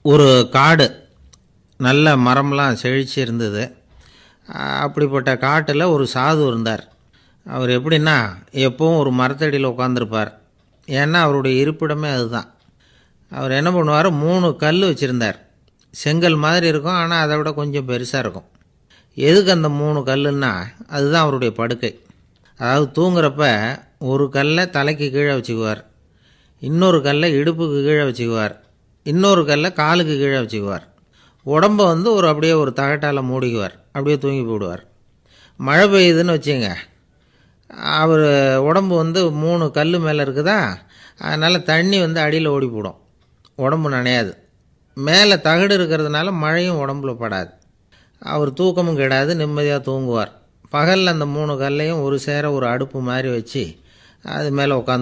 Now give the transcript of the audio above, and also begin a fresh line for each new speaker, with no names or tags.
ஒரு காடு, நல்ல மரம்லாம் செழிச்சு இருந்தது. அப்படிப்பட்ட காட்டில் ஒரு சாது இருந்தார். அவர் எப்படின்னா, எப்பவும் ஒரு மரத்தடியில் உட்காந்துருப்பார். ஏன்னா அவருடைய இருப்பிடமே அதுதான். அவர் என்ன பண்ணுவார், 3 கல் வச்சுருந்தார். செங்கல் மாதிரி இருக்கும், ஆனால் அதை விட கொஞ்சம் பெருசாக இருக்கும். எதுக்கு அந்த 3 கல்லுன்னா, அதுதான் அவருடைய படுக்கை. அதாவது தூங்குறப்ப ஒரு கல்லை தலைக்கு கீழே வச்சுக்குவார், இன்னொரு கல்லை இடுப்புக்கு கீழே வச்சுக்குவார், இன்னொரு கல்லை காலுக்கு கீழே வச்சுக்குவார். உடம்பை ஒரு அப்படியே ஒரு தகட்டால் மூடிக்குவார், அப்படியே தூங்கி போடுவார். மழை பெய்யுதுன்னு வச்சுங்க, அவர் உடம்பு 3 கல் மேலே இருக்குதா, அதனால் தண்ணி அடியில் ஓடி போடும், உடம்பு நனையாது. மேலே தகடு இருக்கிறதுனால மழையும் உடம்புல படாது. அவர் தூக்கமும் கெடாது, நிம்மதியாக தூங்குவார். பகலில் அந்த 3 கல்லையும் ஒரு சேர ஒரு அடுப்பு மாதிரி வச்சு அது மேலே உட்காந்து